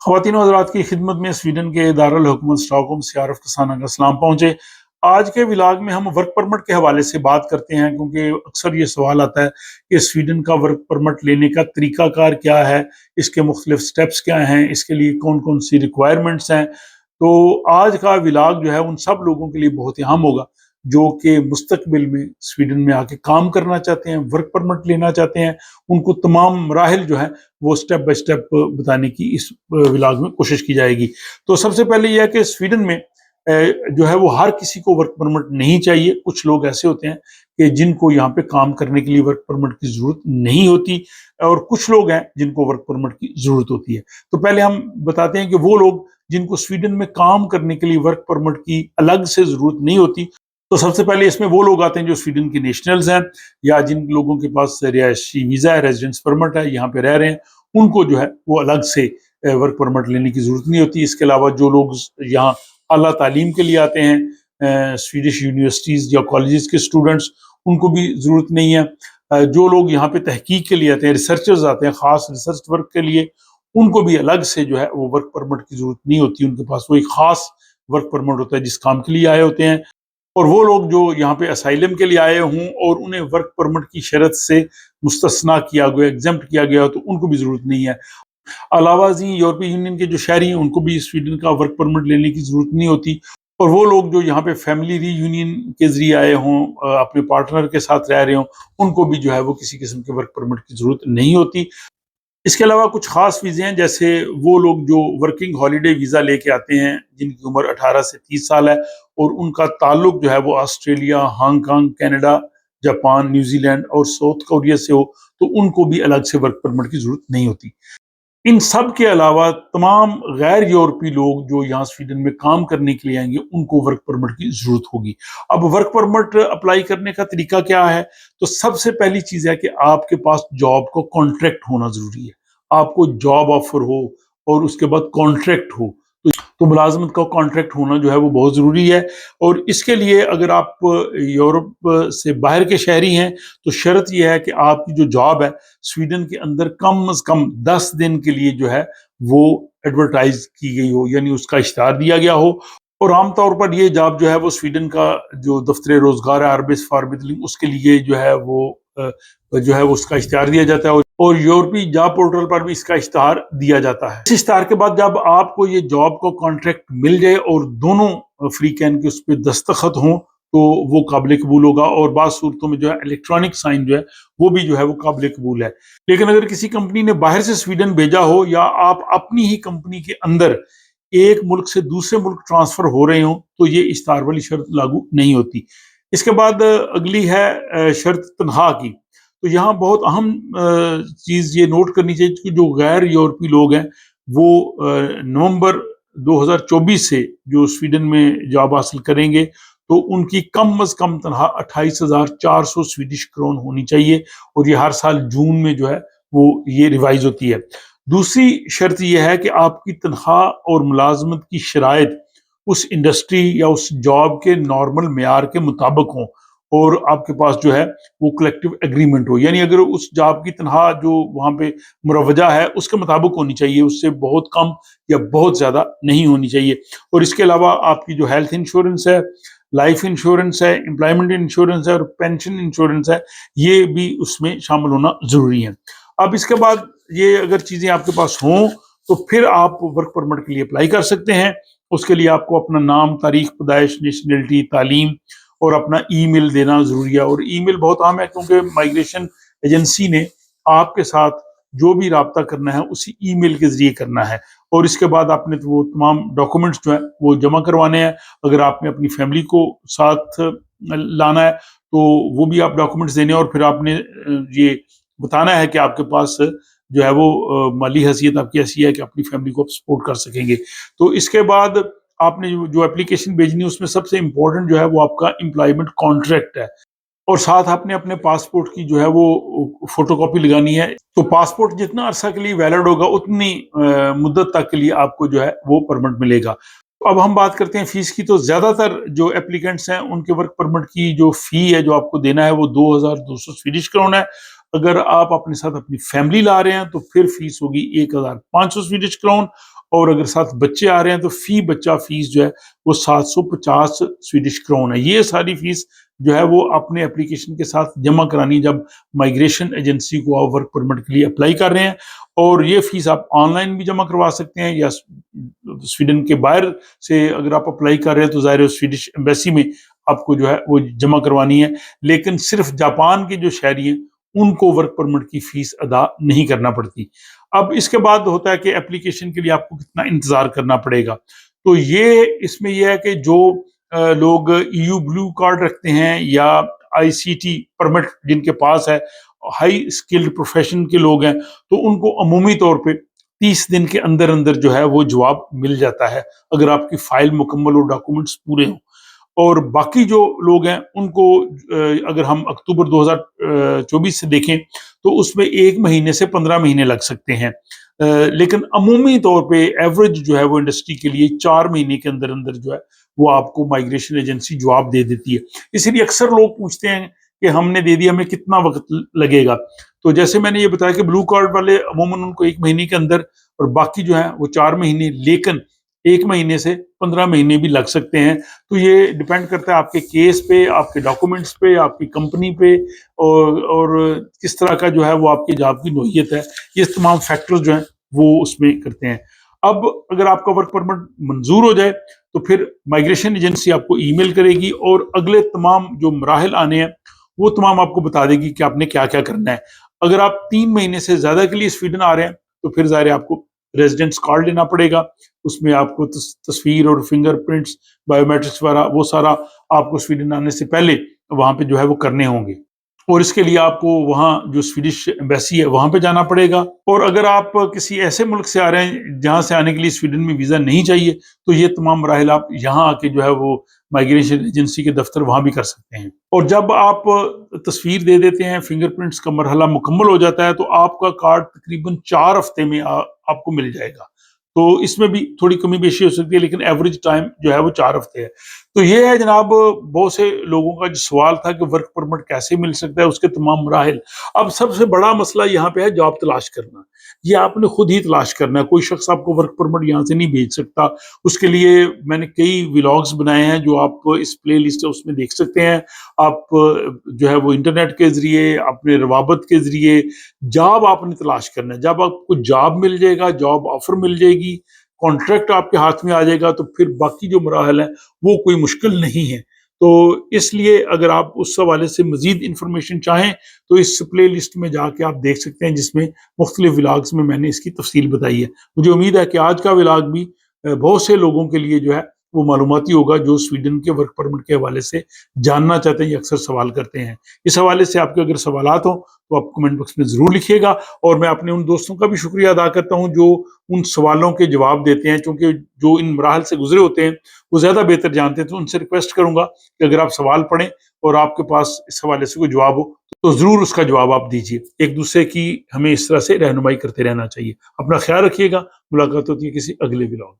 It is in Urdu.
خواتین و حضرات کی خدمت میں سویڈن کے دارالحکومت اسٹاکہولم سے عارف کسانہ کا سلام پہنچے۔ آج کے ولاگ میں ہم ورک پرمٹ کے حوالے سے بات کرتے ہیں، کیونکہ اکثر یہ سوال آتا ہے کہ سویڈن کا ورک پرمٹ لینے کا طریقہ کار کیا ہے، اس کے مختلف سٹیپس کیا ہیں، اس کے لیے کون کون سی ریکوائرمنٹس ہیں۔ تو آج کا ولاگ جو ہے ان سب لوگوں کے لیے بہت اہم ہوگا جو کہ مستقبل میں سویڈن میں آ کے کام کرنا چاہتے ہیں، ورک پرمٹ لینا چاہتے ہیں۔ ان کو تمام مراحل جو ہے وہ سٹیپ بائی سٹیپ بتانے کی اس ولاگ میں کوشش کی جائے گی۔ تو سب سے پہلے یہ ہے کہ سویڈن میں جو ہے وہ ہر کسی کو ورک پرمٹ نہیں چاہیے۔ کچھ لوگ ایسے ہوتے ہیں کہ جن کو یہاں پہ کام کرنے کے لیے ورک پرمٹ کی ضرورت نہیں ہوتی، اور کچھ لوگ ہیں جن کو ورک پرمٹ کی ضرورت ہوتی ہے۔ تو پہلے ہم بتاتے ہیں کہ وہ لوگ جن کو سویڈن میں کام کرنے کے لیے ورک پرمٹ کی الگ سے ضرورت نہیں ہوتی، تو سب سے پہلے اس میں وہ لوگ آتے ہیں جو سویڈن کے نیشنلز ہیں، یا جن لوگوں کے پاس رہائشی ویزا ہے، ریزیڈنس پرمٹ ہے، یہاں پہ رہ رہے ہیں، ان کو جو ہے وہ الگ سے ورک پرمٹ لینے کی ضرورت نہیں ہوتی۔ اس کے علاوہ جو لوگ یہاں اعلیٰ تعلیم کے لیے آتے ہیں، سویڈش یونیورسٹیز یا کالجز کے اسٹوڈنٹس، ان کو بھی ضرورت نہیں ہے۔ جو لوگ یہاں پہ تحقیق کے لیے آتے ہیں، ریسرچرز آتے ہیں خاص ریسرچ ورک کے لیے، ان کو بھی الگ سے جو ہے وہ ورک پرمٹ کی ضرورت نہیں ہوتی۔ ان کے پاس وہ ایک خاص ورک پرمٹ ہوتا ہے جس کام کے لیے آئے ہوتے ہیں۔ اور وہ لوگ جو یہاں پہ اسائلم کے لیے آئے ہوں اور انہیں ورک پرمٹ کی شرط سے مستثنا کیا گیا، ایگزمپٹ کیا گیا، تو ان کو بھی ضرورت نہیں ہے۔ علاوہ ازیں یورپی یونین کے جو شہری ہیں ان کو بھی سویڈن کا ورک پرمٹ لینے کی ضرورت نہیں ہوتی۔ اور وہ لوگ جو یہاں پہ فیملی ری یونین کے ذریعے آئے ہوں، اپنے پارٹنر کے ساتھ رہ رہے ہوں، ان کو بھی جو ہے وہ کسی قسم کے ورک پرمٹ کی ضرورت نہیں ہوتی۔ اس کے علاوہ کچھ خاص ویزے ہیں، جیسے وہ لوگ جو ورکنگ ہالیڈے ویزا لے کے آتے ہیں جن کی عمر 18 سے 30 سال ہے، اور ان کا تعلق جو ہے وہ Australia, Hong Kong, Canada, Japan, New Zealand اور ساؤتھ کوریا سے ہو، تو ان کو بھی الگ سے ورک پرمٹ کی ضرورت نہیں ہوتی۔ ان سب کے علاوہ تمام غیر یورپی لوگ جو یہاں سویڈن میں کام کرنے کے لیے آئیں گے، ان کو ورک پرمٹ کی ضرورت ہوگی۔ اب ورک پرمٹ اپلائی کرنے کا طریقہ کیا ہے؟ تو سب سے پہلی چیز ہے کہ آپ کے پاس جاب کو کانٹریکٹ ہونا ضروری ہے۔ آپ کو جاب آفر ہو اور اس کے بعد کانٹریکٹ ہو، تو ملازمت کا کانٹریکٹ ہونا جو ہے وہ بہت ضروری ہے۔ اور اس کے لیے اگر آپ یورپ سے باہر کے شہری ہیں تو شرط یہ ہے کہ آپ کی جو جاب ہے سویڈن کے اندر کم از کم 10 دن کے لیے جو ہے وہ ایڈورٹائز کی گئی ہو، یعنی اس کا اشتہار دیا گیا ہو۔ اور عام طور پر یہ جاب جو ہے وہ سویڈن کا جو دفتر روزگار ہے آربیس فاربیدلنگ، اس کے لیے جو ہے وہ اس کا اشتہار دیا جاتا ہے، اور یورپی جاب پورٹل پر بھی اس کا اشتہار دیا جاتا ہے۔ اس اشتہار کے بعد جب آپ کو یہ جاب کو کانٹریکٹ مل جائے اور دونوں فریقین کے اس پہ دستخط ہوں، تو وہ قابل قبول ہوگا۔ اور بعض صورتوں میں جو ہے الیکٹرانک سائن جو ہے وہ بھی جو ہے وہ قابل قبول ہے۔ لیکن اگر کسی کمپنی نے باہر سے سویڈن بھیجا ہو، یا آپ اپنی ہی کمپنی کے اندر ایک ملک سے دوسرے ملک ٹرانسفر ہو رہے ہوں، تو یہ اشتہار والی شرط لاگو نہیں ہوتی۔ اس کے بعد اگلی ہے شرط تنخواہ کی۔ تو یہاں بہت اہم چیز یہ نوٹ کرنی چاہیے کہ جو غیر یورپی لوگ ہیں وہ نومبر 2024 سے جو سویڈن میں جاب حاصل کریں گے، تو ان کی کم از کم تنخواہ 28,400 سویڈش کرون ہونی چاہیے، اور یہ ہر سال جون میں جو ہے وہ یہ ریوائز ہوتی ہے۔ دوسری شرط یہ ہے کہ آپ کی تنخواہ اور ملازمت کی شرائط اس انڈسٹری یا اس جاب کے نارمل معیار کے مطابق ہوں، اور آپ کے پاس جو ہے وہ کلیکٹیو ایگریمنٹ ہو، یعنی اگر اس جاب کی تنخواہ جو وہاں پہ مروجہ ہے اس کے مطابق ہونی چاہیے، اس سے بہت کم یا بہت زیادہ نہیں ہونی چاہیے۔ اور اس کے علاوہ آپ کی جو ہیلتھ انشورنس ہے، لائف انشورنس ہے، امپلائمنٹ انشورنس ہے اور پینشن انشورنس ہے، یہ بھی اس میں شامل ہونا ضروری ہے۔ اب اس کے بعد یہ اگر چیزیں آپ کے پاس ہوں تو پھر آپ ورک پرمٹ کے لیے اپلائی کر سکتے ہیں۔ اس کے لیے آپ کو اپنا نام، تاریخ پیدائش، نیشنلٹی، تعلیم اور اپنا ای میل دینا ضروری ہے۔ اور ای میل بہت اہم ہے، کیونکہ مائگریشن ایجنسی نے آپ کے ساتھ جو بھی رابطہ کرنا ہے اسی ای میل کے ذریعے کرنا ہے۔ اور اس کے بعد آپ نے وہ تمام ڈاکومنٹس جو ہیں وہ جمع کروانے ہیں۔ اگر آپ نے اپنی فیملی کو ساتھ لانا ہے تو وہ بھی آپ ڈاکومنٹس دینے ہیں، اور پھر آپ نے یہ بتانا ہے کہ آپ کے پاس جو ہے وہ مالی حیثیت آپ کی ایسی ہے کہ اپنی فیملی کو آپ سپورٹ کر سکیں گے۔ تو اس کے بعد آپ نے جو اپلیکیشن بھیجنی ہے اس میں سب سے امپورٹنٹ جو ہے وہ آپ کا امپلائمنٹ کانٹریکٹ ہے، اور ساتھ آپ نے اپنے پاسپورٹ کی جو ہے وہ فوٹو کاپی لگانی ہے۔ تو پاسپورٹ جتنا عرصہ کے لیے ویلڈ ہوگا اتنی مدت تک کے لیے آپ کو جو ہے وہ پرمٹ ملے گا۔ اب ہم بات کرتے ہیں فیس کی۔ تو زیادہ تر جو اپلیکینٹس ہیں ان کے ورک پرمٹ کی جو فی ہے جو آپ کو دینا ہے وہ 2,200 سویڈش کرون ہے۔ اگر آپ اپنے ساتھ اپنی فیملی لا رہے ہیں تو پھر فیس ہوگی 1,500 سویڈش کرون، اور اگر ساتھ بچے آ رہے ہیں تو فی بچہ فیس جو ہے وہ 750 سویڈش کرون ہے. یہ ساری فیس جو ہے وہ اپنے اپلیکیشن کے ساتھ جمع کرانی جب مائگریشن ایجنسی کو آپ ورک پرمٹ کے لیے اپلائی کر رہے ہیں. اور یہ فیس آپ آن لائن بھی جمع کروا سکتے ہیں یا سویڈن کے باہر سے اگر آپ اپلائی کر رہے ہیں تو ظاہر ہے سویڈش ایمبیسی میں آپ کو جو ہے وہ جمع کروانی ہے. لیکن صرف جاپان کے جو شہری ہیں ان کو ورک پرمٹ کی فیس ادا نہیں کرنا پڑتی. اب اس کے بعد ہوتا ہے کہ اپلیکیشن کے لیے آپ کو کتنا انتظار کرنا پڑے گا. تو یہ اس میں یہ ہے کہ جو لوگ ای یو بلو کارڈ رکھتے ہیں یا آئی سی ٹی پرمٹ جن کے پاس ہے، ہائی اسکلڈ پروفیشن کے لوگ ہیں، تو ان کو عمومی طور پہ 30 دن کے اندر اندر جو ہے وہ جواب مل جاتا ہے اگر آپ کی فائل مکمل اور ڈاکومنٹس پورے ہوں. اور باقی جو لوگ ہیں ان کو اگر ہم اکتوبر 2024 سے دیکھیں تو اس میں 1 مہینے سے 15 مہینے لگ سکتے ہیں. لیکن عمومی طور پہ ایوریج جو ہے وہ انڈسٹری کے لیے 4 مہینے کے اندر اندر جو ہے وہ آپ کو مائگریشن ایجنسی جواب دے دیتی ہے. اسی لیے اکثر لوگ پوچھتے ہیں کہ ہم نے دے دیا، ہمیں کتنا وقت لگے گا. تو جیسے میں نے یہ بتایا کہ بلو کارڈ والے عموماً ان کو 1 مہینے کے اندر، اور باقی جو ہیں وہ 4 مہینے، لیکن 1 مہینے سے 15 مہینے بھی لگ سکتے ہیں. تو یہ ڈیپینڈ کرتا ہے آپ کے کیس پہ، آپ کے ڈاکومنٹس پہ، آپ کی کمپنی پہ، اور کس طرح کا جو ہے وہ آپ کی جاب کی نوعیت ہے. یہ تمام فیکٹرز جو ہیں وہ اس میں کرتے ہیں. اب اگر آپ کا ورک پرمٹ منظور ہو جائے تو پھر مائگریشن ایجنسی آپ کو ای میل کرے گی اور اگلے تمام جو مراحل آنے ہیں وہ تمام آپ کو بتا دے گی کہ آپ نے کیا کیا کرنا ہے. اگر آپ 3 مہینے سے زیادہ کے لیے سویڈن آ رہے ہیں تو پھر ظاہر ہے آپ کو ریزیڈنس کارڈ لینا پڑے گا. اس میں آپ کو تصویر اور فنگر پرنٹس، بایو میٹرکس وغیرہ وہ سارا آپ کو سویڈن آنے سے پہلے وہاں پہ جو ہے وہ کرنے ہوں گے. اور اس کے لیے آپ کو وہاں جو سویڈش ایمبیسی ہے وہاں پہ جانا پڑے گا. اور اگر آپ کسی ایسے ملک سے آ رہے ہیں جہاں سے آنے کے لیے سویڈن میں ویزا نہیں چاہیے تو یہ تمام مراحل آپ یہاں آ کے جو ہے وہ مائگریشن ایجنسی کے دفتر وہاں بھی کر سکتے ہیں. اور جب آپ تصویر دے دیتے ہیں، فنگر پرنٹس کا مرحلہ مکمل ہو جاتا ہے تو آپ کا کارڈ تقریباً 4 ہفتے میں آپ کو مل جائے گا. تو اس میں بھی تھوڑی کمی بیشی ہو سکتی ہے لیکن ایوریج ٹائم جو ہے وہ 4 ہفتے ہے. تو یہ ہے جناب بہت سے لوگوں کا جو سوال تھا کہ ورک پرمٹ کیسے مل سکتا ہے، اس کے تمام مراحل. اب سب سے بڑا مسئلہ یہاں پہ ہے جاب تلاش کرنا. یہ آپ نے خود ہی تلاش کرنا ہے، کوئی شخص آپ کو ورک پرمٹ یہاں سے نہیں بھیج سکتا. اس کے لیے میں نے کئی ولاگز بنائے ہیں جو آپ اس پلے لسٹ ہے اس میں دیکھ سکتے ہیں. آپ جو ہے وہ انٹرنیٹ کے ذریعے، اپنے روابط کے ذریعے جاب آپ نے تلاش کرنا ہے. جب آپ کو جاب مل جائے گا، جاب آفر مل جائے گی، کانٹریکٹ آپ کے ہاتھ میں آ جائے گا، تو پھر باقی جو مراحل ہیں وہ کوئی مشکل نہیں ہے. تو اس لیے اگر آپ اس حوالے سے مزید انفارمیشن چاہیں تو اس پلے لسٹ میں جا کے آپ دیکھ سکتے ہیں جس میں مختلف ولاگز میں نے اس کی تفصیل بتائی ہے. مجھے امید ہے کہ آج کا ولاگ بھی بہت سے لوگوں کے لیے جو ہے وہ معلوماتی ہوگا جو سویڈن کے ورک پرمٹ کے حوالے سے جاننا چاہتے ہیں یا اکثر سوال کرتے ہیں. اس حوالے سے آپ کے اگر سوالات ہوں تو آپ کمنٹ باکس میں ضرور لکھیے گا. اور میں اپنے ان دوستوں کا بھی شکریہ ادا کرتا ہوں جو ان سوالوں کے جواب دیتے ہیں، چونکہ جو ان مراحل سے گزرے ہوتے ہیں وہ زیادہ بہتر جانتے ہیں. تو ان سے ریکویسٹ کروں گا کہ اگر آپ سوال پڑھیں اور آپ کے پاس اس حوالے سے کوئی جواب ہو تو ضرور اس کا جواب آپ دیجیے. ایک دوسرے کی ہمیں اس طرح سے رہنمائی کرتے رہنا چاہیے. اپنا خیال رکھیے گا. ملاقات ہوتی ہے کسی اگلے ولاگ.